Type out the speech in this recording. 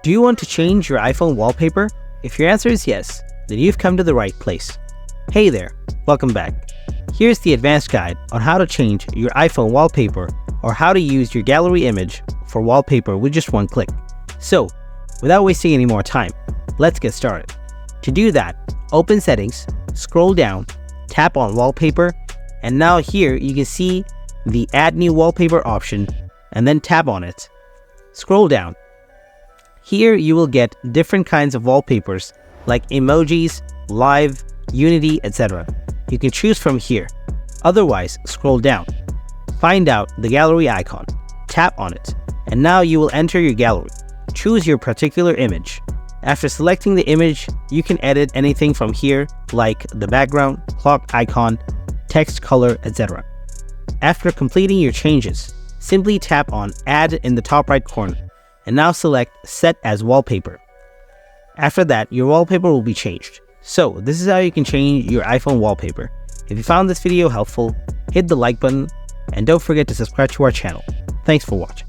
Do you want to change your iPhone wallpaper? If your answer is yes, then you've come to the right place. Hey there, welcome back. Here's the advanced guide on how to change your iPhone wallpaper or how to use your gallery image for wallpaper with just one click. So, without wasting any more time, let's get started. To do that, open Settings, scroll down, tap on Wallpaper, and now here you can see the Add New Wallpaper option, and then tap on it. Scroll down. Here you will get different kinds of wallpapers like emojis, live, unity, etc. You can choose from here. Otherwise, scroll down. Find out the gallery icon. Tap on it. And now you will enter your gallery. Choose your particular image. After selecting the image, you can edit anything from here like the background, clock icon, text color, etc. After completing your changes, simply tap on Add in the top right corner. And now select Set as Wallpaper. After that, your wallpaper will be changed. So, this is how you can change your iPhone wallpaper. If you found this video helpful, hit the like button and don't forget to subscribe to our channel. Thanks for watching.